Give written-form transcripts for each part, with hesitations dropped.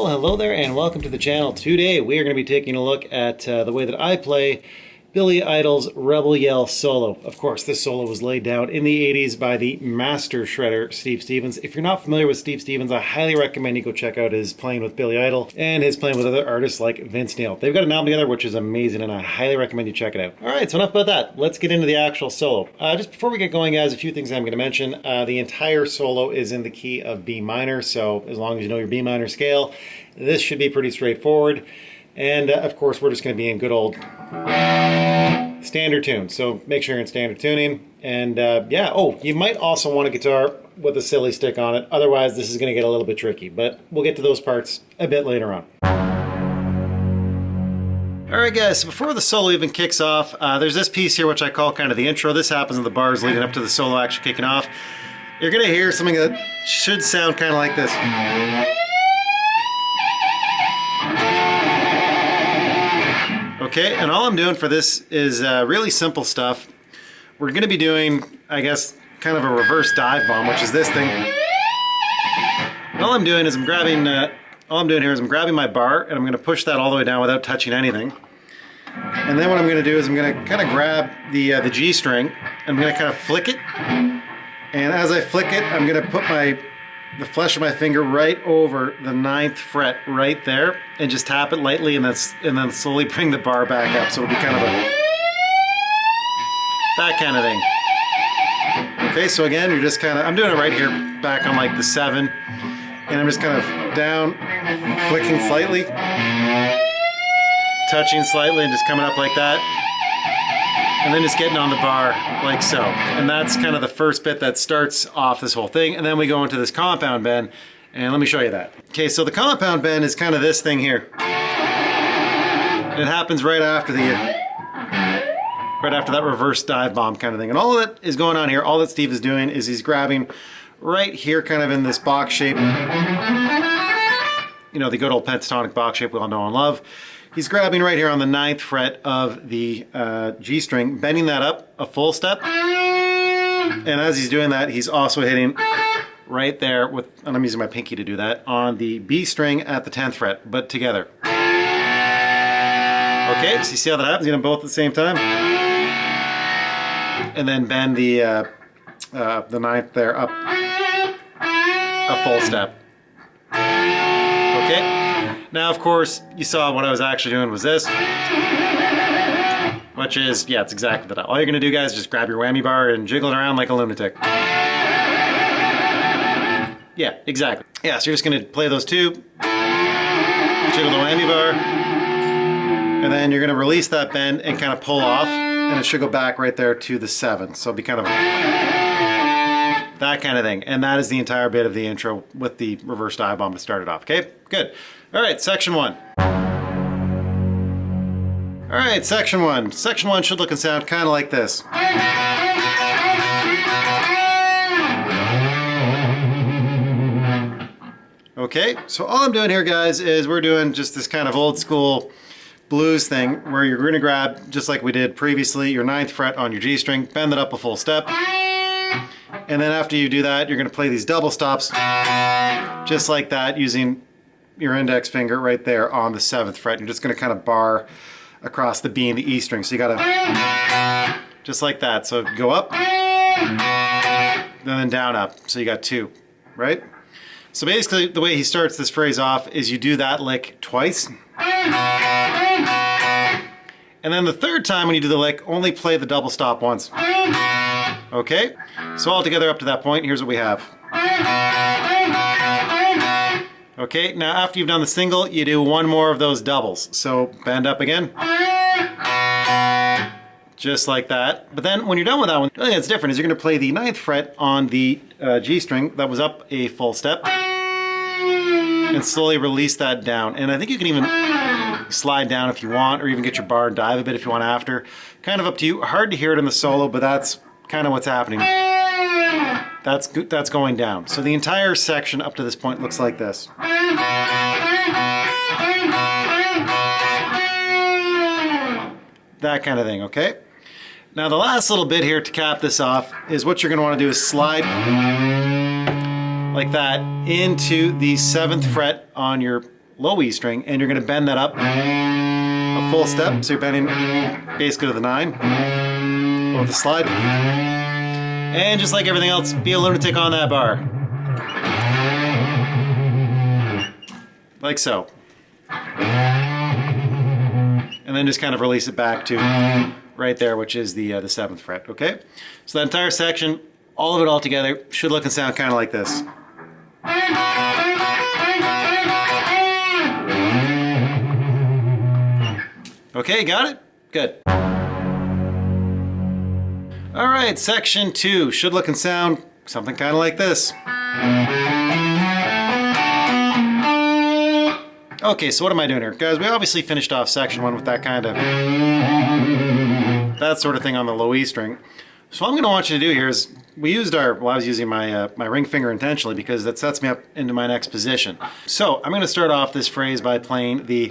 Well, hello there and welcome to the channel. Today we are going to be taking a look at the way that I play Billy Idol's Rebel Yell solo. Of course, this solo was laid down in the 80s by the master shredder Steve Stevens. If you're not familiar with Steve Stevens, I highly recommend you go check out his playing with Billy Idol and his playing with other artists like Vince Neil. They've got an album together which is amazing and I highly recommend you check it out. Alright, so enough about that. Let's get into the actual solo. Just before we get going, guys, a few things I'm going to mention. The entire solo is in the key of B minor, so as long as you know your B minor scale, this should be pretty straightforward. And of course, we're just going to be in good old standard tune. So make sure you're in standard tuning. And yeah, oh, you might also want a guitar with a silly stick on it. Otherwise, this is going to get a little bit tricky. But we'll get to those parts a bit later on. Alright guys, so before the solo even kicks off, there's this piece here which I call kind of the intro. This happens in the bars leading up to the solo actually kicking off. You're going to hear something that should sound kind of like this. Okay, and all I'm doing for this is really simple stuff. We're going to be doing, I guess, kind of a reverse dive bomb, which is this thing. And all I'm doing is I'm grabbing my bar and I'm going to push that all the way down without touching anything. And then what I'm going to do is I'm going to kind of grab the G string. I'm going to kind of flick it. And as I flick it, I'm going to put the flesh of my finger right over the 9th fret right there and just tap it lightly and then slowly bring the bar back up. So it'll be kind of that kind of thing. Okay, so again, you're just kind of, I'm doing it right here back on like the 7, and I'm just kind of down, flicking slightly, touching slightly, and just coming up like that. And then just getting on the bar like so. And that's kind of the first bit that starts off this whole thing. And then we go into this compound bend, and let me show you that. Okay, so the compound bend is kind of this thing here. It happens right after that reverse dive bomb kind of thing. And all that is going on here, all that Steve is doing is he's grabbing right here kind of in this box shape. You know, the good old pentatonic box shape we all know and love. He's grabbing right here on the 9th fret of the G string, bending that up a full step. And as he's doing that, he's also hitting right there with, and I'm using my pinky to do that, on the B string at the 10th fret, but together. Okay, so you see how that happens? You get them both at the same time. And then bend the 9th there up a full step. Okay. Now, of course, you saw what I was actually doing was this, which is, yeah, it's exactly that. All you're going to do, guys, is just grab your whammy bar and jiggle it around like a lunatic. Yeah, exactly. Yeah, so you're just going to play those two, jiggle the whammy bar, and then you're going to release that bend and kind of pull off, and it should go back right there to the 7. So it'll be kind of that kind of thing. And that is the entire bit of the intro with the reverse dive bomb to start it off. Okay, good. All right, section 1. All right, section 1. Section 1 should look and sound kind of like this. Okay, so all I'm doing here, guys, is we're doing just this kind of old school blues thing where you're going to grab, just like we did previously, your 9th fret on your G string, bend it up a full step. And then after you do that, you're going to play these double stops just like that using your index finger right there on the 7th fret. You're just going to kind of bar across the B and the E string. So you got to, just like that. So go up, and then down up. So you got 2, right? So basically the way he starts this phrase off is you do that lick twice. And then the 3rd time when you do the lick, only play the double stop once. Okay? So all together up to that point, here's what we have. Okay, now after you've done the single, you do one more of those doubles. So bend up again. Just like that. But then when you're done with that one, the thing that's different is you're going to play the 9th fret on the G string that was up a full step. And slowly release that down. And I think you can even slide down if you want, or even get your bar and dive a bit if you want after. Kind of up to you. Hard to hear it in the solo, but that's kind of what's happening. That's going down. So the entire section up to this point looks like this. That kind of thing, okay? Now the last little bit here to cap this off is what you're going to want to do is slide like that into the 7th fret on your low E string, and you're going to bend that up a full step. So you're bending basically to the 9 with the slide. And just like everything else, be a lunatic on that bar. Like so. And then just kind of release it back to right there, which is the 7th fret, okay? So that entire section, all of it all together, should look and sound kind of like this. Okay, got it? Good. All right, section 2 should look and sound something kind of like this. Okay, so what am I doing here? Guys, we obviously finished off section 1 with that kind of, that sort of thing on the low E string. So what I'm going to want you to do here is, I was using my my ring finger intentionally because that sets me up into my next position. So I'm going to start off this phrase by playing the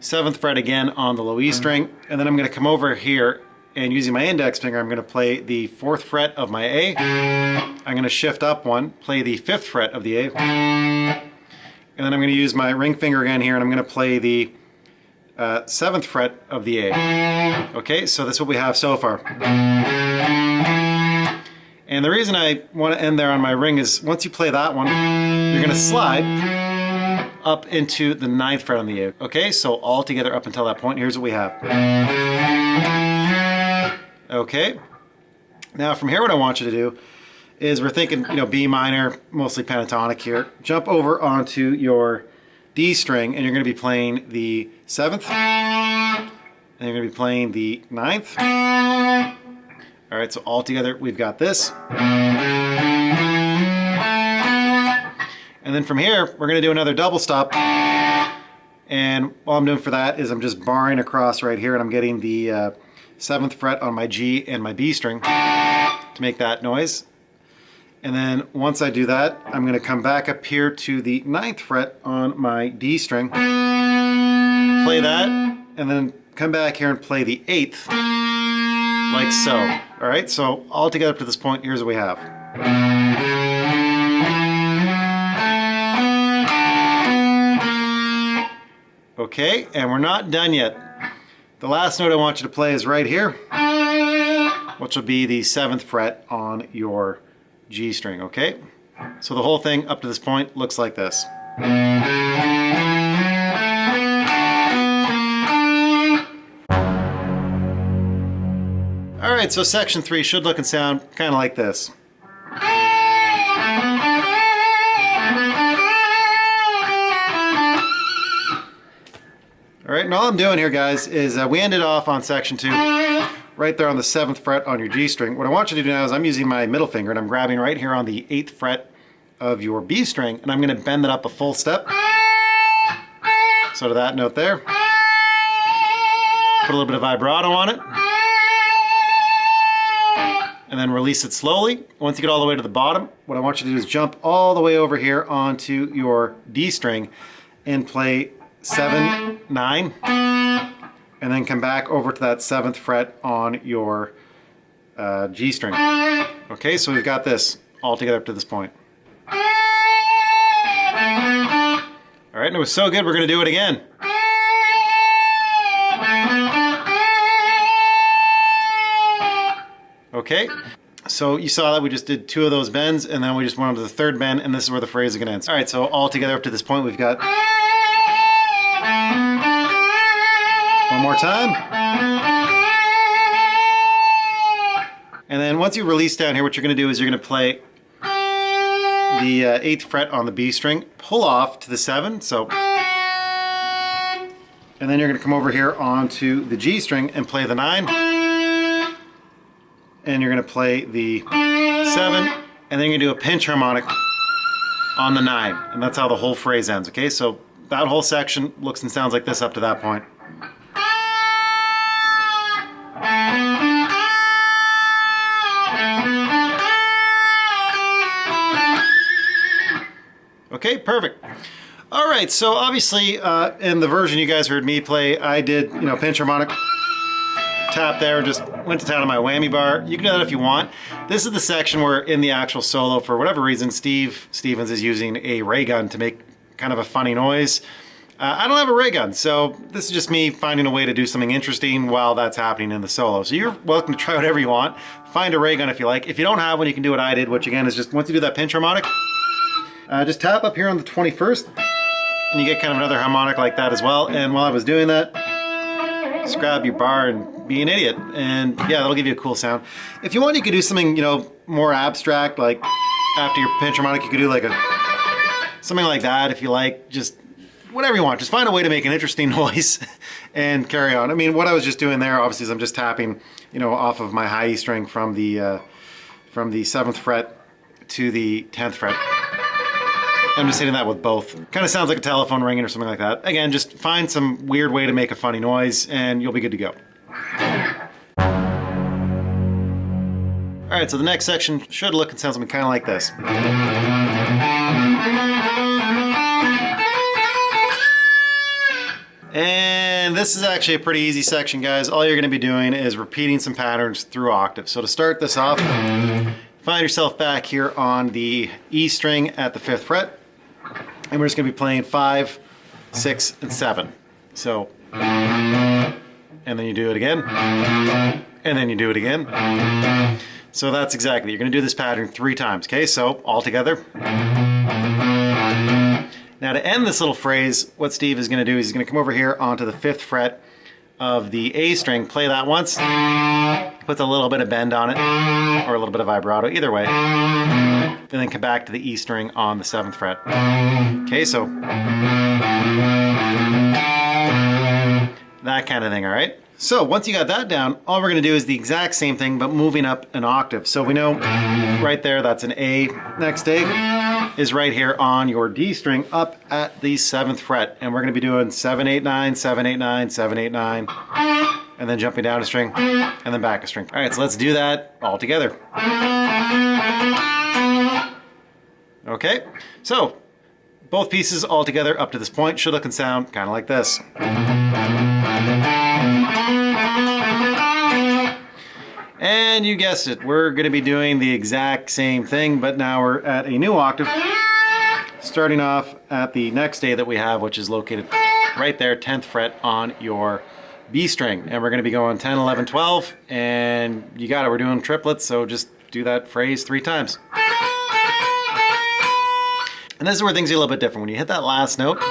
7th fret again on the low E string, and then I'm going to come over here and using my index finger, I'm going to play the 4th fret of my A. I'm going to shift up one, play the 5th fret of the A, and then I'm going to use my ring finger again here, and I'm going to play the 7th fret of the A. Okay, so that's what we have so far. And the reason I want to end there on my ring is once you play that one, you're going to slide up into the 9th fret on the A. Okay, so all together up until that point, here's what we have. Okay, now from here what I want you to do is we're thinking, B minor, mostly pentatonic here. Jump over onto your D string and you're going to be playing the 7th, and you're going to be playing the 9th. All right, so all together we've got this. And then from here, we're going to do another double stop. And all I'm doing for that is I'm just barring across right here, and I'm getting the 7th fret on my G and my B string to make that noise. And then once I do that, I'm going to come back up here to the 9th fret on my D string, play that, and then come back here and play the 8th, like so. All right, so all together up to this point, here's what we have. Okay, and we're not done yet. The last note I want you to play is right here, which will be the 7th fret on your G string, okay? So the whole thing up to this point looks like this. All right, so section 3 should look and sound kind of like this. All right, and all I'm doing here, guys, is we ended off on section 2, right there on the 7th fret on your G string. What I want you to do now is I'm using my middle finger and I'm grabbing right here on the 8th fret of your B string, and I'm going to bend that up a full step. So to that note there. Put a little bit of vibrato on it. And then release it slowly. Once you get all the way to the bottom, what I want you to do is jump all the way over here onto your D string and play 7, 9, and then come back over to that 7th fret on your G string. Okay, so we've got this all together up to this point. All right, and it was so good, we're going to do it again. Okay, so you saw that we just did 2 of those bends, and then we just went on to the 3rd bend, and this is where the phrase is going to end. All right, so all together up to this point, we've got... One more time. And then once you release down here, what you're going to do is you're going to play the 8th fret on the B string, pull off to the 7, so... And then you're going to come over here onto the G string and play the 9. And you're going to play the 7, and then you're going to do a pinch harmonic on the 9. And that's how the whole phrase ends, okay? So that whole section looks and sounds like this up to that point. Okay, perfect. All right, so obviously in the version you guys heard me play, I did, pinch harmonic, tap there, just went to town on my whammy bar. You can do that if you want. This is the section where in the actual solo, for whatever reason, Steve Stevens is using a ray gun to make kind of a funny noise. I don't have a ray gun, so this is just me finding a way to do something interesting while that's happening in the solo. So you're welcome to try whatever you want. Find a ray gun if you like. If you don't have one, you can do what I did, which again is just once you do that pinch harmonic, just tap up here on the 21st, and you get kind of another harmonic like that as well. And while I was doing that, just grab your bar and be an idiot. And yeah, that'll give you a cool sound. If you want, you could do something, you know, more abstract, like after your pinch harmonic, you could do like something like that if you like, just whatever you want. Just find a way to make an interesting noise and carry on. I mean, what I was just doing there, obviously, is I'm just tapping, you know, off of my high E string from the 7th fret to the 10th fret. I'm just hitting that with both. Kind of sounds like a telephone ringing or something like that. Again, just find some weird way to make a funny noise and you'll be good to go. All right, so the next section should look and sound something kind of like this. And this is actually a pretty easy section, guys. All you're going to be doing is repeating some patterns through octaves. So to start this off, find yourself back here on the E string at the 5th fret. And we're just going to be playing 5, 6, and 7. So, and then you do it again. And then you do it again. So that's exactly, you're going to do this pattern 3 times. Okay, so all together. Now to end this little phrase, what Steve is going to do is he's going to come over here onto the 5th fret of the A string, play that once, puts a little bit of bend on it, or a little bit of vibrato, either way, and then come back to the E string on the 7th fret. Okay, so that kind of thing, all right? So once you got that down, all we're going to do is the exact same thing, but moving up an octave. So we know right there, that's an A. Next A is right here on your D string up at the 7th fret. And we're going to be doing 7, 8, 9, 7, 8, 9, 7, 8, 9, and then jumping down a string and then back a string. All right, so let's do that all together. Okay, so both pieces all together up to this point should look and sound kind of like this. And you guessed it, we're going to be doing the exact same thing, but now we're at a new octave, starting off at the next A that we have, which is located right there, 10th fret on your B string. And we're going to be going 10, 11, 12, and you got it, we're doing triplets, so just do that phrase 3 times. And this is where things are a little bit different. When you hit that last note,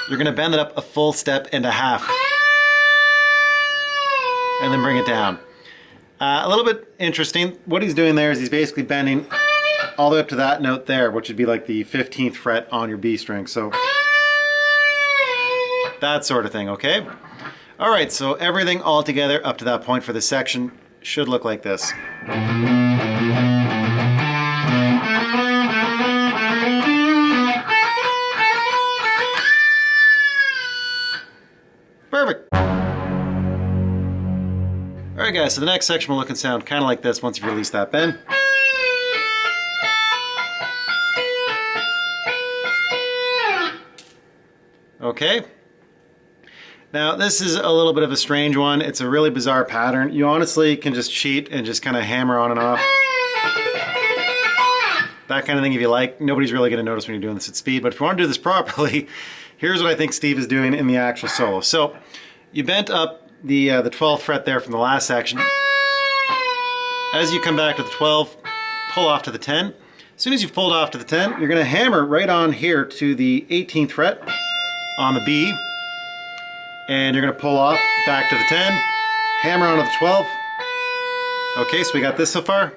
you're going to bend it up a full step and a half, and then bring it down. A little bit interesting. What he's doing there is he's basically bending all the way up to that note there, which would be like the 15th fret on your B string. So that sort of thing, okay? All right, so everything all together up to that point for this section should look like this. Perfect. Alright guys, so the next section will look and sound kind of like this once you've released that bend. Okay. Now this is a little bit of a strange one. It's a really bizarre pattern. You honestly can just cheat and just kind of hammer on and off. That kind of thing if you like. Nobody's really going to notice when you're doing this at speed, but if you want to do this properly, here's what I think Steve is doing in the actual solo. So you bent up the 12th fret there from the last section. As you come back to the 12, pull off to the 10. As soon as you've pulled off to the 10, you're going to hammer right on here to the 18th fret on the B, and you're going to pull off back to the 10, hammer onto the 12. Okay, so we got this so far.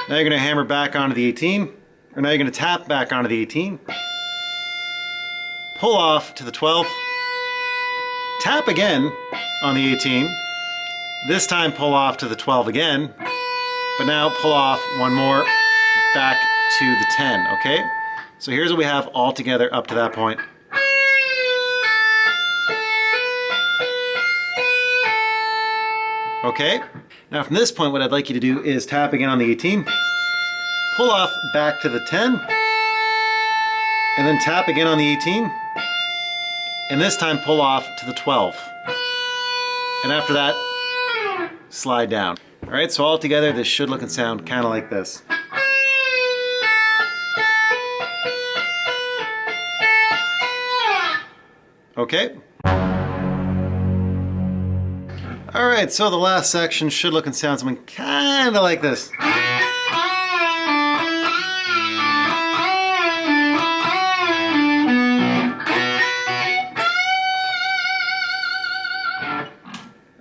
Now you're going to hammer back onto the 18, or now you're going to tap back onto the 18. Pull off to the 12, tap again on the 18, this time pull off to the 12 again, but now pull off one more back to the 10, okay? So here's what we have all together up to that point. Okay, now from this point what I'd like you to do is tap again on the 18, pull off back to the 10, and then tap again on the 18, and this time pull off to the 12. And after that, slide down. All right, so all together this should look and sound kind of like this. Okay. All right, so the last section should look and sound something kind of like this.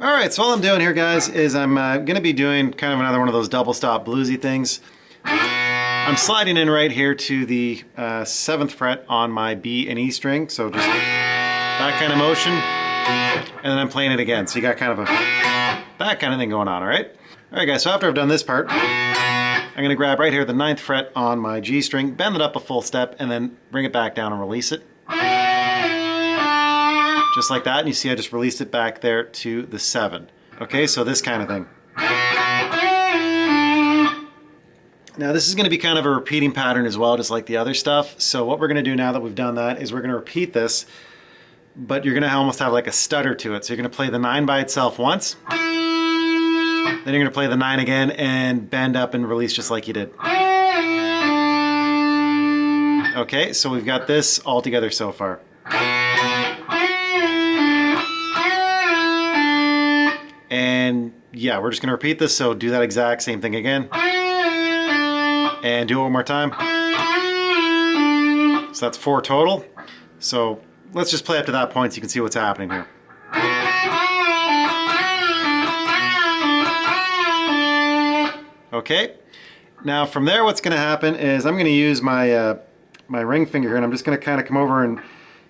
All right, so all I'm doing here, guys, is I'm going to be doing kind of another one of those double stop bluesy things. I'm sliding in right here to the 7th fret on my B and E string, so just that kind of motion, and then I'm playing it again. So you got kind of that kind of thing going on, all right? All right, guys, so after I've done this part, I'm going to grab right here the 9th fret on my G string, bend it up a full step, and then bring it back down and release it. Just like that, and you see I just released it back there to the 7. Okay, so this kind of thing. Now this is going to be kind of a repeating pattern as well, just like the other stuff. So what we're going to do now that we've done that is we're going to repeat this, but you're going to almost have like a stutter to it. So you're going to play the 9 by itself once, then you're going to play the 9 again and bend up and release just like you did. Okay, so we've got this all together so far. And yeah, we're just going to repeat this, so do that exact same thing again. And do it one more time. So that's 4 total. So let's just play up to that point so you can see what's happening here. Okay. Now from there, what's going to happen is I'm going to use my my ring finger here, and I'm just going to kind of come over and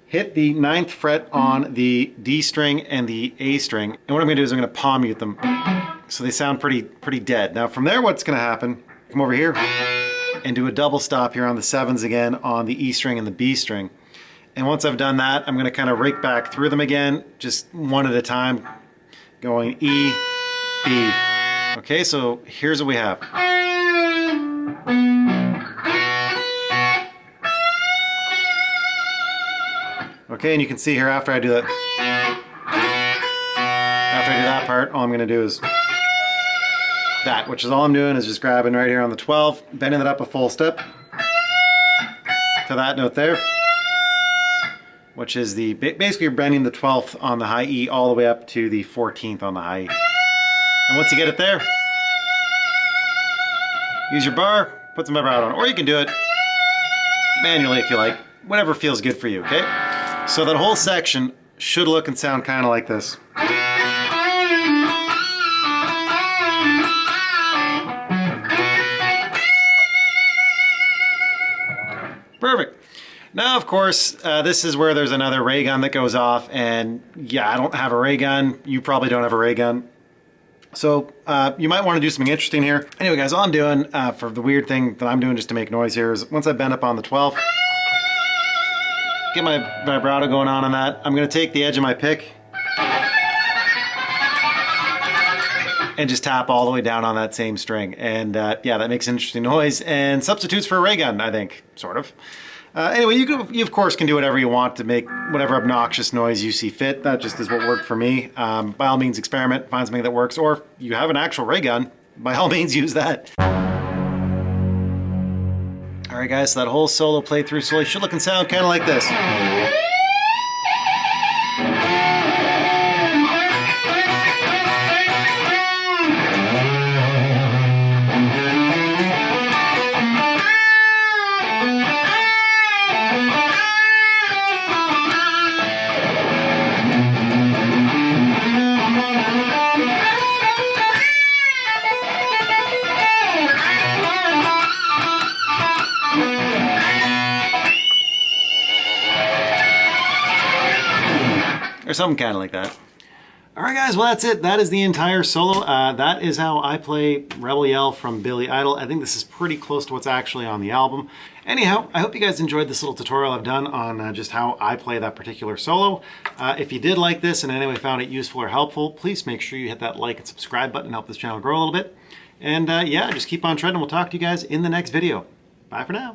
hit the 9th fret on the D string and the A string. And what I'm going to do is I'm going to palm mute them so they sound pretty dead. Now from there, what's going to happen, come over here and do a double stop here on the 7s again on the E string and the B string. And once I've done that, I'm going to kind of rake back through them again, just one at a time, going E, B. Okay, so here's what we have. Okay, and you can see here after I do that, part, all I'm going to do is that, which is all I'm doing is just grabbing right here on the 12, bending it up a full step to that note there, which is the, basically you're bending the 12th on the high E all the way up to the 14th on the high E. And once you get it there, use your bar, put some vibrato on, or you can do it manually if you like, whatever feels good for you, okay? So that whole section should look and sound kind of like this. Perfect. Now, of course, this is where there's another ray gun that goes off, and yeah, I don't have a ray gun. You probably don't have a ray gun. So you might want to do something interesting here. Anyway, guys, all I'm doing for the weird thing that I'm doing just to make noise here is once I bend up on the 12th, get my vibrato going on that, I'm going to take the edge of my pick and just tap all the way down on that same string. And yeah, that makes an interesting noise and substitutes for a ray gun, I think, sort of. Anyway, you of course can do whatever you want to make whatever obnoxious noise you see fit. That just is what worked for me. By all means, experiment, find something that works, or if you have an actual ray gun, by all means use that. All right, guys, so that whole solo playthrough slowly should look and sound kind of like this. Or something kind of like that. All right, guys, well, that's it. That is the entire solo. That is how I play Rebel Yell from Billy Idol. I think this is pretty close to what's actually on the album. Anyhow, I hope you guys enjoyed this little tutorial I've done on just how I play that particular solo. If you did like this and in any way found it useful or helpful, please make sure you hit that like and subscribe button and help this channel grow a little bit. And yeah, just keep on treading. We'll talk to you guys in the next video. Bye for now.